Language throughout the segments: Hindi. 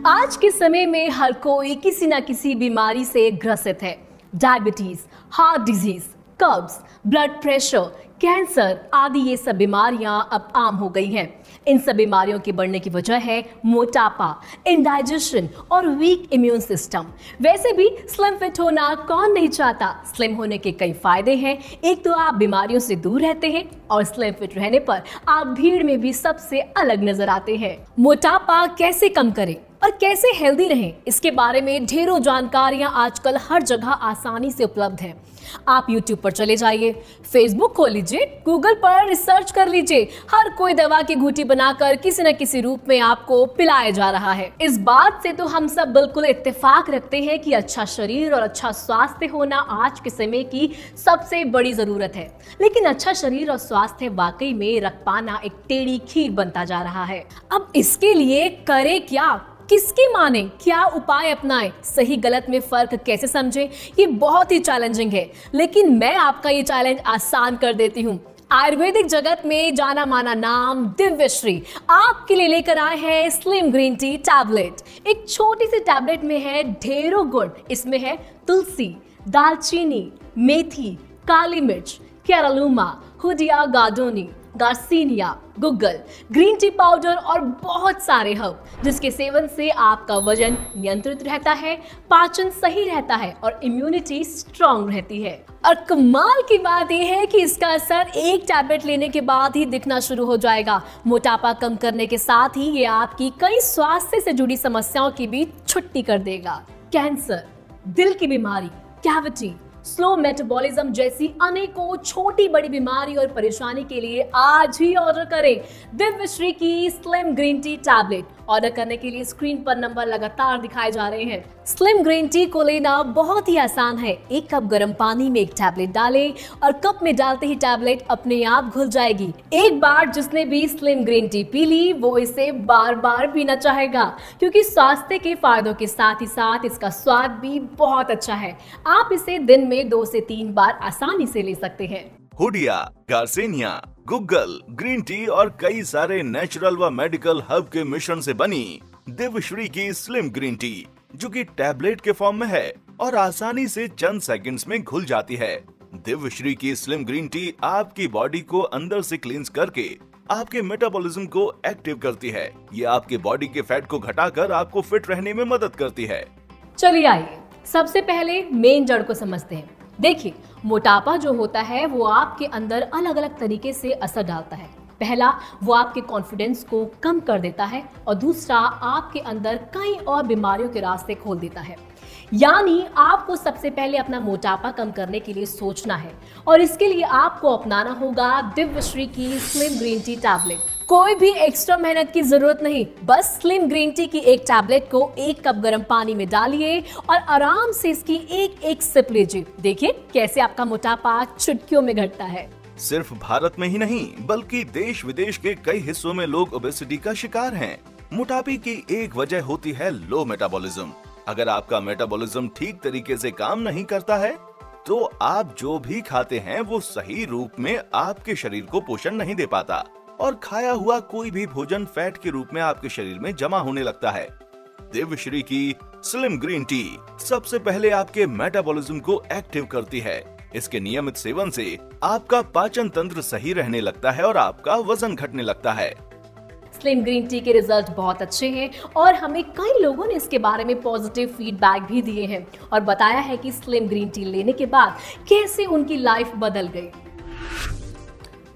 आज के समय में हर कोई किसी न किसी बीमारी से ग्रसित है। डायबिटीज, हार्ट डिजीज, कब्ज, ब्लड प्रेशर, कैंसर आदि ये सब बीमारियां अब आम हो गई हैं। इन सब बीमारियों के बढ़ने की वजह है मोटापा, इंडाइजेशन और वीक इम्यून सिस्टम। वैसे भी स्लिम फिट होना कौन नहीं चाहता। स्लिम होने के कई फायदे हैं। एक तो आप बीमारियों से दूर रहते हैं और स्लिम फिट रहने पर आप भीड़ में भी सबसे अलग नजर आते हैं। मोटापा कैसे कम करें और कैसे हेल्दी रहें, इसके बारे में ढेरों जानकारियां आजकल हर जगह आसानी से उपलब्ध हैं। आप YouTube पर चले जाइए, Facebook खोल लीजिए, Google पर रिसर्च कर लीजिए। हर कोई दवा की घूंटी बनाकर किसी न किसी रूप में आपको पिलाया जा रहा है। इस बात से तो हम सब बिल्कुल इत्तेफाक रखते हैं कि अच्छा शरीर और अच्छा स्वास्थ्य होना आज के समय की सबसे बड़ी जरूरत है। लेकिन अच्छा शरीर और स्वास्थ्य वाकई में रख पाना एक टेढ़ी खीर बनता जा रहा है। अब इसके लिए करे क्या, किसकी माने, क्या उपाय अपनाएं, सही गलत में फर्क कैसे समझें, ये बहुत ही चैलेंजिंग है। लेकिन मैं आपका ये चैलेंज आसान कर देती हूँ। आयुर्वेदिक जगत में जाना माना नाम दिव्यश्री आपके लिए लेकर आए हैं स्लिम ग्रीन टी टैबलेट। एक छोटी सी टैबलेट में है ढेरों गुण। इसमें है तुलसी, दालचीनी, मेथी, काली मिर्च, कैरालूमा, हुडिया गार्डोनी, गार्सिनिया, गुग्गल, ग्रीन टी पाउडर और बहुत सारे हर्ब, जिसके सेवन से आपका वजन नियंत्रित रहता है, पाचन सही रहता है और इम्यूनिटी स्ट्रांग रहती है। और कमाल की बात यह है कि इसका असर एक टैबलेट लेने के बाद ही दिखना शुरू हो जाएगा। मोटापा कम करने के साथ ही ये आपकी कई स्वास्थ्य से जुड़ी समस्याओं की भी छुट्टी कर देगा। कैंसर, दिल की बीमारी, कैविटी, स्लो मेटाबॉलिज्म जैसी अनेकों छोटी बड़ी बीमारी और परेशानी के लिए आज ही ऑर्डर करें दिव्यश्री की slim green T tablet. Order करने के लिए स्क्रीन पर नंबर लगातार दिखाए जा रहे हैं। स्लिम ग्रीन टी को लेना बहुत ही आसान है। एक कप गर्म पानी में एक टैबलेट डालें और कप में डालते ही टैबलेट अपने आप घुल जाएगी। एक बार जिसने भी स्लिम ग्रीन टी पी ली वो इसे बार बार पीना चाहेगा, क्योंकि स्वास्थ्य के फायदों के साथ ही साथ इसका स्वाद भी बहुत अच्छा है। आप इसे दिन में 2 से 3 बार आसानी से ले सकते हैं। हुडिया, गार्सिनिया, गुग्गल, ग्रीन टी और कई सारे नेचुरल व मेडिकल हर्ब के मिश्रण से बनी दिव्यश्री की स्लिम ग्रीन टी, जो कि टैबलेट के फॉर्म में है और आसानी से चंद सेकंड्स में घुल जाती है। दिव्यश्री की स्लिम ग्रीन टी आपकी बॉडी को अंदर से क्लींस करके आपके मेटाबॉलिज्म को एक्टिव करती है। ये आपके बॉडी के फैट को घटाकर आपको फिट रहने में मदद करती है। चलिए आइए सबसे पहले मेन जड़ को समझते हैं। देखिए, मोटापा जो होता है वो आपके अंदर अलग अलग तरीके से असर डालता है। पहला, वो आपके कॉन्फिडेंस को कम कर देता है और दूसरा, आपके अंदर कई और बीमारियों के रास्ते खोल देता है। यानी आपको सबसे पहले अपना मोटापा कम करने के लिए सोचना है और इसके लिए आपको अपनाना होगा दिव्यश्री की स्लिम ग्रीन टी टैबलेट। कोई भी एक्स्ट्रा मेहनत की जरूरत नहीं, बस स्लिम ग्रीन टी की एक टैबलेट को 1 कप गर्म पानी में डालिए और आराम से इसकी एक एक सिप लीजिए। देखिए कैसे आपका मोटापा चुटकियों में घटता है। सिर्फ भारत में ही नहीं बल्कि देश विदेश के कई हिस्सों में लोग ओबेसिटी का शिकार हैं। मोटापे की एक वजह होती है लो मेटाबॉलिज्म। अगर आपका मेटाबॉलिज्म ठीक तरीके से काम नहीं करता है तो आप जो भी खाते हैं वो सही रूप में आपके शरीर को पोषण नहीं दे पाता और खाया हुआ कोई भी भोजन फैट के रूप में आपके शरीर में जमा होने लगता है। दिव्यश्री की स्लिम ग्रीन टी सबसे पहले आपके मेटाबॉलिज्म को एक्टिव करती है। इसके नियमित सेवन से आपका पाचन तंत्र सही रहने लगता है और आपका वजन घटने लगता है। स्लिम ग्रीन टी के रिजल्ट बहुत अच्छे हैं और हमें कई लोगों ने इसके बारे में पॉजिटिव फीडबैक भी दिए हैं और बताया है कि स्लिम ग्रीन टी लेने के बाद कैसे उनकी लाइफ बदल गई।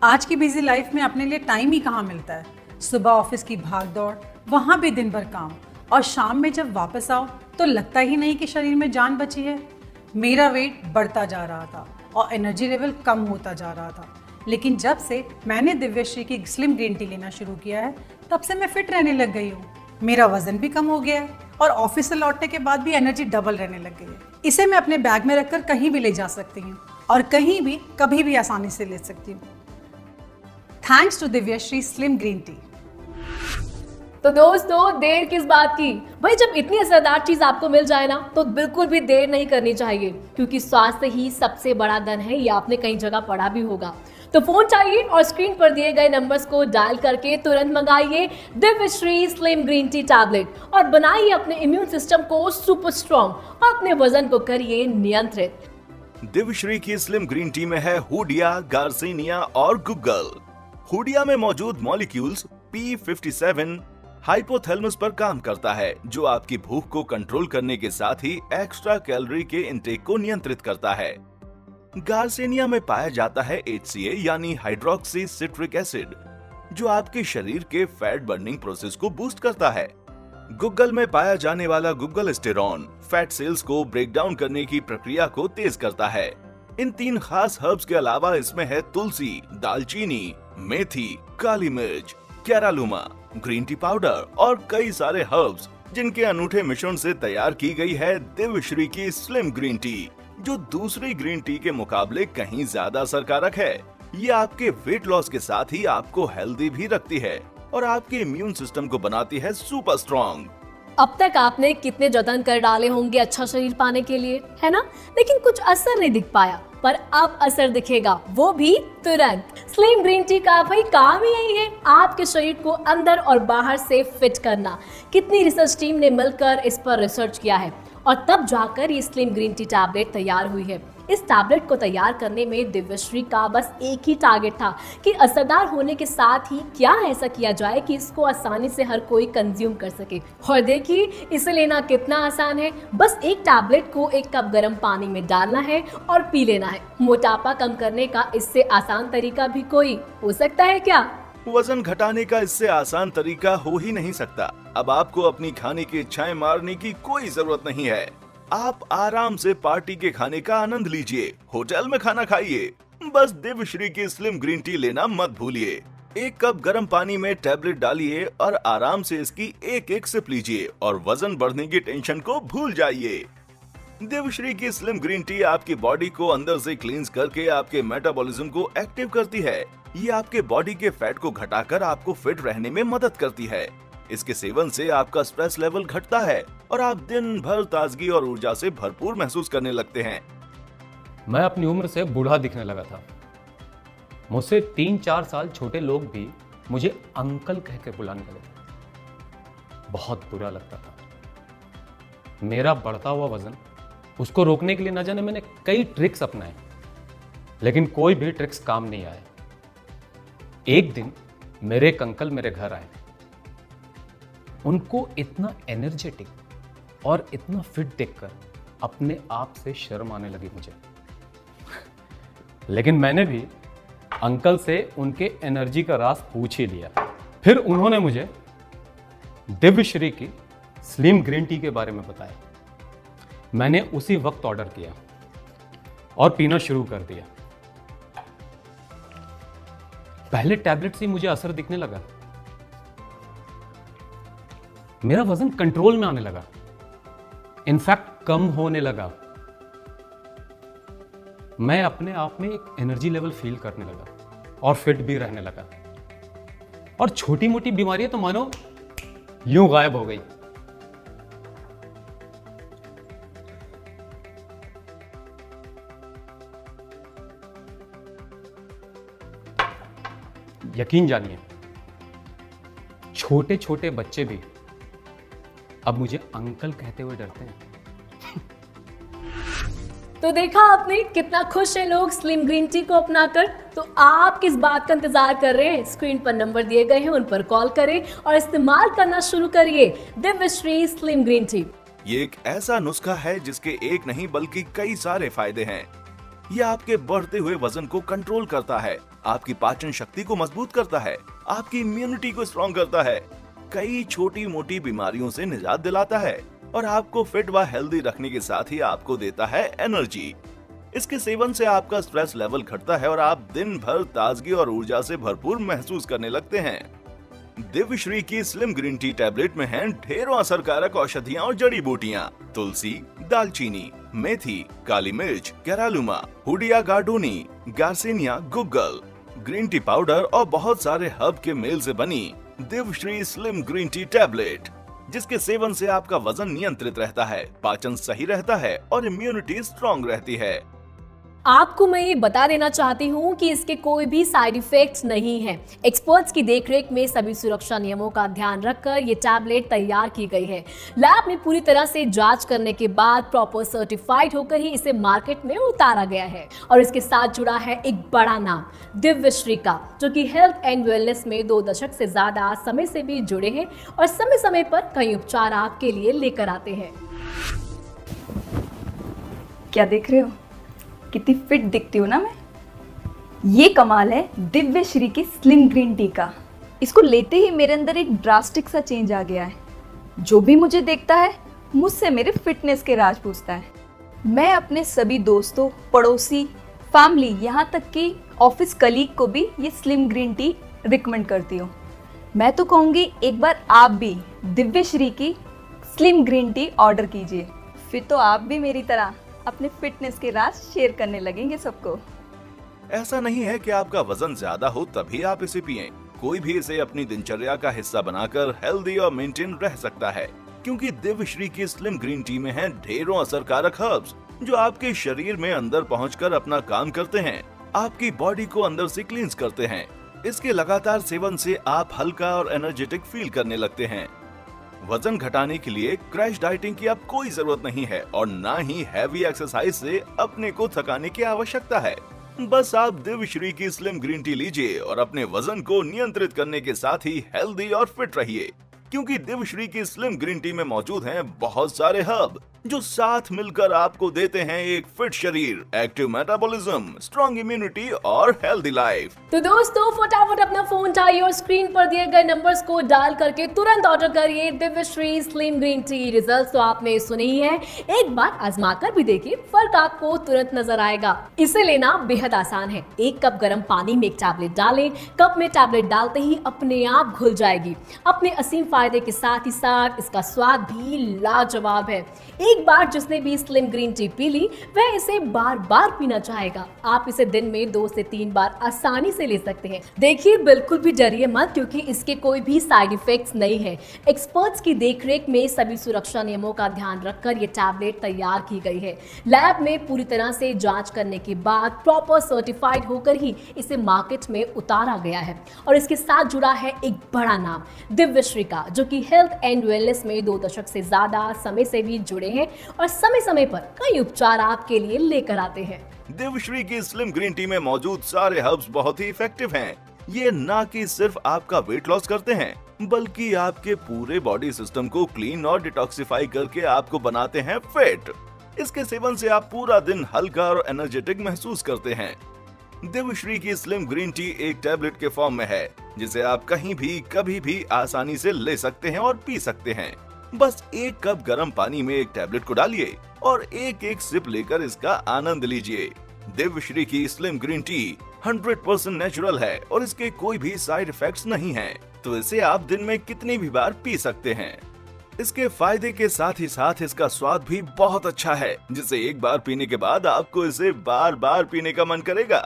आज की बिजी लाइफ में अपने लिए टाइम ही कहाँ मिलता है। सुबह ऑफिस की भाग दौड़, वहाँ भी दिन भर काम और शाम में जब वापस आओ तो लगता ही नहीं कि शरीर में जान बची है। मेरा वेट बढ़ता जा रहा था और एनर्जी लेवल कम होता जा रहा था, लेकिन जब से मैंने दिव्यश्री की स्लिम ग्रीन टी लेना शुरू किया है तब से मैं फिट रहने लग गई हूँ। मेरा वजन भी कम हो गया है और ऑफिस से लौटने के बाद भी एनर्जी डबल रहने लग गई है। इसे मैं अपने बैग में रखकर कहीं भी ले जा सकती हूँ और कहीं भी कभी भी आसानी से ले सकती हूँ। Thanks to Divyashree slim green tea. तो दोस्तों, देर किस बात की भाई, जब इतनी असरदार चीज आपको मिल जाए ना तो बिल्कुल भी देर नहीं करनी चाहिए, क्योंकि स्वास्थ्य ही सबसे बड़ा धन है। ये आपने कई जगह पढ़ा भी होगा। तो फोन चाहिए और स्क्रीन पर दिए गए नंबर्स को डायल करके तुरंत मंगाइए Divyashree slim green T tablet और बनाइए अपने इम्यून सिस्टम को सुपर स्ट्रॉन्ग और अपने वजन को करिए नियंत्रित। दिव्यश्री की स्लिम ग्रीन टी में है हुडिया, गार्सिनिया और गुग्गल। हुडिया में मौजूद मॉलिक्यूल्स P57 हाइपोथैलेमस पर काम करता है, जो आपकी भूख को कंट्रोल करने के साथ ही एक्स्ट्रा कैलोरी के इंटेक को नियंत्रित करता है। गार्सिनिया में पाया जाता है HCA यानी हाइड्रोक्सी सिट्रिक एसिड, जो आपके शरीर के फैट बर्निंग प्रोसेस को बूस्ट करता है। गुग्गल में पाया जाने वाला गुग्गल स्टेरॉन फैट सेल्स को ब्रेक डाउन करने की प्रक्रिया को तेज करता है। इन 3 खास हर्ब्स के अलावा इसमें है तुलसी, दालचीनी, मेथी, काली मिर्च, कैरालूमा, ग्रीन टी पाउडर और कई सारे हर्ब्स, जिनके अनूठे मिश्रण से तैयार की गई है दिव्यश्री की स्लिम ग्रीन टी, जो दूसरी ग्रीन टी के मुकाबले कहीं ज्यादा असरकारक है। ये आपके वेट लॉस के साथ ही आपको हेल्दी भी रखती है और आपके इम्यून सिस्टम को बनाती है सुपर स्ट्रॉन्ग। अब तक आपने कितने जतन कर डाले होंगे अच्छा शरीर पाने के लिए, है ना? लेकिन कुछ असर नहीं दिख पाया, पर अब असर दिखेगा, वो भी तुरंत। स्लिम ग्रीन टी का भाई काम ही यही है, आपके शरीर को अंदर और बाहर से फिट करना। कितनी रिसर्च टीम ने मिलकर इस पर रिसर्च किया है और तब जाकर ये स्लिम ग्रीन टी टैबलेट तैयार हुई है। इस टैबलेट को तैयार करने में दिव्यश्री का बस एक ही टारगेट था कि असरदार होने के साथ ही क्या ऐसा किया जाए कि इसको आसानी से हर कोई कंज्यूम कर सके। और देखिए इसे लेना कितना आसान है, बस एक टैबलेट को 1 कप गर्म पानी में डालना है और पी लेना है। मोटापा कम करने का इससे आसान तरीका भी कोई हो सकता है क्या? वजन घटाने का इससे आसान तरीका हो ही नहीं सकता। अब आपको अपनी खाने की इच्छाएं मारने की कोई जरूरत नहीं है। आप आराम से पार्टी के खाने का आनंद लीजिए, होटल में खाना खाइए, बस दिव्यश्री की स्लिम ग्रीन टी लेना मत भूलिए। 1 कप गर्म पानी में टैबलेट डालिए और आराम से इसकी एक सिप लीजिए और वजन बढ़ने की टेंशन को भूल जाइए। दिव्यश्री की स्लिम ग्रीन टी आपकी बॉडी को अंदर से क्लींस करके आपके मेटाबॉलिज्म को एक्टिव करती है। ये आपके बॉडी के फैट को घटाकर आपको फिट रहने में मदद करती है। इसके सेवन से आपका स्ट्रेस लेवल घटता है और आप दिन भर ताजगी और ऊर्जा से भरपूर महसूस करने लगते हैं। मैं अपनी उम्र से बूढ़ा दिखने लगा था। मुझसे 3-4 साल छोटे लोग भी मुझे अंकल कह के बुलाने लगे। बहुत बुरा लगता था। मेरा बढ़ता हुआ वजन, उसको रोकने के लिए न जाने मैंने कई ट्रिक्स अपनाए, लेकिन कोई भी ट्रिक्स काम नहीं आए। एक दिन मेरे एक अंकल मेरे घर आए। उनको इतना एनर्जेटिक और इतना फिट देखकर अपने आप से शर्म आने लगी मुझे। लेकिन मैंने भी अंकल से उनके एनर्जी का राज पूछ ही लिया। फिर उन्होंने मुझे दिव्यश्री की स्लिम ग्रीन टी के बारे में बताया। मैंने उसी वक्त ऑर्डर किया और पीना शुरू कर दिया। पहले टैबलेट से मुझे असर दिखने लगा। मेरा वजन कंट्रोल में आने लगा, इनफैक्ट कम होने लगा। मैं अपने आप में एक एनर्जी लेवल फील करने लगा और फिट भी रहने लगा। और छोटी मोटी बीमारियां तो मानो यूं गायब हो गई। यकीन जानिए, छोटे छोटे बच्चे भी अब मुझे अंकल कहते हुए डरते हैं। तो देखा आपने कितना खुश है लोग स्लिम ग्रीन टी को अपनाकर। तो आप किस बात का इंतजार कर रहे हैं? स्क्रीन पर नंबर दिए गए हैं, उन पर कॉल करें और इस्तेमाल करना शुरू करिए दिव्यश्री स्लिम ग्रीन टी। ये एक ऐसा नुस्खा है जिसके एक नहीं बल्कि कई सारे फायदे हैं। ये आपके बढ़ते हुए वजन को कंट्रोल करता है, आपकी पाचन शक्ति को मजबूत करता है, आपकी इम्यूनिटी को स्ट्रॉन्ग करता है, कई छोटी मोटी बीमारियों से निजात दिलाता है और आपको फिट व हेल्दी रखने के साथ ही आपको देता है एनर्जी। इसके सेवन से आपका स्ट्रेस लेवल घटता है और आप दिन भर ताजगी और ऊर्जा से भरपूर महसूस करने लगते हैं। दिव्यश्री की स्लिम ग्रीन टी टैबलेट में हैं ढेरों असरकारक औषधियाँ और जड़ी बूटियाँ, तुलसी, दालचीनी, मेथी, काली मिर्च, कैरालूमा, हुडिया गार्डोनी, गार्सिनिया, गुग्गल, ग्रीन टी पाउडर और बहुत सारे हर्ब के मेल से बनी Divyashree slim green T tablet, जिसके सेवन से आपका वजन नियंत्रित रहता है, पाचन सही रहता है और इम्यूनिटी स्ट्रॉन्ग रहती है। आपको मैं ये बता देना चाहती हूँ कि इसके कोई भी साइड इफेक्ट्स नहीं है। एक्सपर्ट्स की देखरेख में सभी सुरक्षा नियमों का ध्यान रखकर ये टैबलेट तैयार की गई है। लैब में पूरी तरह से जांच करने के बाद प्रॉपर सर्टिफाइड होकर ही इसे मार्केट में उतारा गया है। और इसके साथ जुड़ा है एक बड़ा नाम, दिव्यश्री का, जो कि हेल्थ एंड वेलनेस में 2 दशक से ज्यादा समय से भी जुड़े हैं और समय समय पर कई उपचार आपके लिए लेकर आते हैं। क्या देख रहे हो? कितनी फिट दिखती हूँ ना मैं। ये कमाल है दिव्यश्री की स्लिम ग्रीन टी का। इसको लेते ही मेरे अंदर एक ड्रास्टिक सा चेंज आ गया है। जो भी मुझे देखता है मुझसे मेरे फिटनेस के राज पूछता है। मैं अपने सभी दोस्तों, पड़ोसी, फैमिली, यहाँ तक कि ऑफिस कलीग को भी ये स्लिम ग्रीन टी रिकमेंड करती हूँ। मैं तो कहूँगी एक बार आप भी दिव्यश्री की स्लिम ग्रीन टी ऑर्डर कीजिए, फिर तो आप भी मेरी तरह अपने फिटनेस के राज शेयर करने लगेंगे सबको। ऐसा नहीं है कि आपका वजन ज्यादा हो तभी आप इसे पिएं। कोई भी इसे अपनी दिनचर्या का हिस्सा बनाकर हेल्दी और मेंटेन रह सकता है, क्योंकि दिव्यश्री की स्लिम ग्रीन टी में है ढेरों असरकारक हर्ब्स जो आपके शरीर में अंदर पहुंचकर अपना काम करते हैं, आपकी बॉडी को अंदर से क्लींस करते हैं। इसके लगातार सेवन से आप हल्का और एनर्जेटिक फील करने लगते हैं। वजन घटाने के लिए क्रैश डाइटिंग की अब कोई जरूरत नहीं है और ना ही हैवी एक्सरसाइज से अपने को थकाने की आवश्यकता है। बस आप दिव्यश्री की स्लिम ग्रीन टी लीजिए और अपने वजन को नियंत्रित करने के साथ ही हेल्दी और फिट रहिए, क्योंकि दिव्यश्री की स्लिम ग्रीन टी में मौजूद हैं बहुत सारे हर्ब जो साथ मिलकर आपको देते हैं एक फिट शरीर, एक्टिव मेटाबॉलिज्म, स्ट्रॉन्ग इम्यूनिटी और हेल्दी लाइफ। तो दोस्तों फटाफट अपना फोन उठाइए और स्क्रीन पर दिए गए नंबर्स को डायल करके तुरंत ऑर्डर करिए Divyashree slim green T. Result तो आपने सुने ही है, एक बार आजमा कर भी देखिए, फर्क आपको तुरंत नजर आएगा। इसे लेना बेहद आसान है। 1 कप गर्म पानी में एक टैबलेट डालें। कप में टैबलेट डालते ही अपने आप घुल जाएगी। अपने असीम फायदे के साथ ही साथ इसका स्वाद भी लाजवाब है। एक बार जिसने भी स्लिम ग्रीन टी पी ली वह इसे बार बार पीना चाहेगा। आप इसे दिन में 2 से 3 बार आसानी से ले सकते हैं। देखिए बिल्कुल भी डरिए मत, क्योंकि इसके कोई भी साइड इफेक्ट्स नहीं है। एक्सपर्ट्स की देखरेख में सभी सुरक्षा नियमों का ध्यान रखकर ये टैबलेट तैयार की गई है। लैब में पूरी तरह से जांच करने के बाद प्रॉपर सर्टिफाइड होकर ही इसे मार्केट में उतारा गया है। और इसके साथ जुड़ा है एक बड़ा नाम, दिव्यश्री का, जो कि हेल्थ एंड वेलनेस में 2 दशक से ज्यादा समय से भी जुड़े हैं और समय समय पर कई उपचार आपके लिए लेकर आते हैं। दिव्यश्री की स्लिम ग्रीन टी में मौजूद सारे हर्ब्स बहुत ही इफेक्टिव हैं। ये ना कि सिर्फ आपका वेट लॉस करते हैं, बल्कि आपके पूरे बॉडी सिस्टम को क्लीन और डिटॉक्सिफाई करके आपको बनाते हैं फिट। इसके सेवन से आप पूरा दिन हल्का और एनर्जेटिक महसूस करते हैं। दिव्यश्री की स्लिम ग्रीन टी एक टैबलेट के फॉर्म में है, जिसे आप कहीं भी कभी भी आसानी से ले सकते हैं और पी सकते हैं। बस 1 कप गर्म पानी में एक टैबलेट को डालिए और एक सिप लेकर इसका आनंद लीजिए। दिव्यश्री की स्लिम ग्रीन टी 100% नेचुरल है और इसके कोई भी साइड इफेक्ट्स नहीं हैं, तो इसे आप दिन में कितनी भी बार पी सकते हैं। इसके फायदे के साथ ही साथ इसका स्वाद भी बहुत अच्छा है, जिसे एक बार पीने के बाद आपको इसे बार बार पीने का मन करेगा।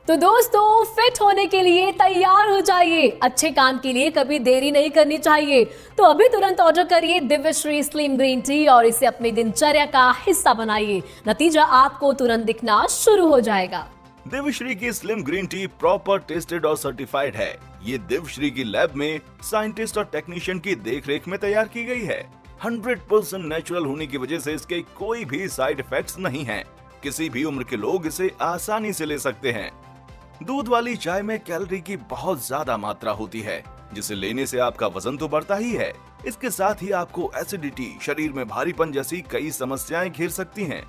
तो दोस्तों फिट होने के लिए तैयार हो जाइए। अच्छे काम के लिए कभी देरी नहीं करनी चाहिए। तो अभी तुरंत ऑर्डर करिए दिव्यश्री स्लिम ग्रीन टी और इसे अपनी दिनचर्या का हिस्सा बनाइए। नतीजा आपको तुरंत दिखना शुरू हो जाएगा। दिव्यश्री की slim green T proper tested और सर्टिफाइड है। ये दिव्यश्री की लैब में साइंटिस्ट और टेक्नीशियन की देखरेख में तैयार की गई है। 100% नेचुरल होने की वजह से इसके कोई भी साइड इफेक्ट्स नहीं हैं। किसी भी उम्र के लोग इसे आसानी से ले सकते हैं। दूध वाली चाय में कैलोरी की बहुत ज्यादा मात्रा होती है, जिसे लेने से आपका वजन तो बढ़ता ही है, इसके साथ ही आपको एसिडिटी, शरीर में भारीपन जैसी कई समस्याएं घेर सकती हैं।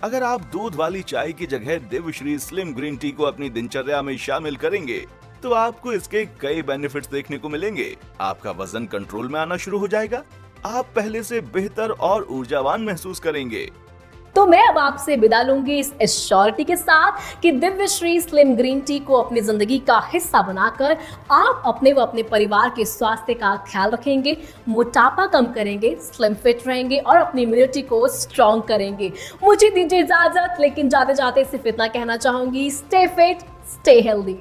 अगर आप दूध वाली चाय की जगह दिव्यश्री स्लिम ग्रीन टी को अपनी दिनचर्या में शामिल करेंगे तो आपको इसके कई बेनिफिट्स देखने को मिलेंगे। आपका वजन कंट्रोल में आना शुरू हो जाएगा। आप पहले से बेहतर और ऊर्जावान महसूस करेंगे। तो मैं अब आपसे विदा लूंगी इस एश्योरिटी के साथ कि दिव्यश्री स्लिम ग्रीन टी को अपनी जिंदगी का हिस्सा बनाकर आप अपने व अपने परिवार के स्वास्थ्य का ख्याल रखेंगे, मोटापा कम करेंगे, स्लिम फिट रहेंगे और अपनी इम्यूनिटी को स्ट्रॉन्ग करेंगे। मुझे दीजिए इजाजत, लेकिन जाते जाते सिर्फ इतना कहना चाहूंगी, स्टे फिट, स्टे हेल्दी।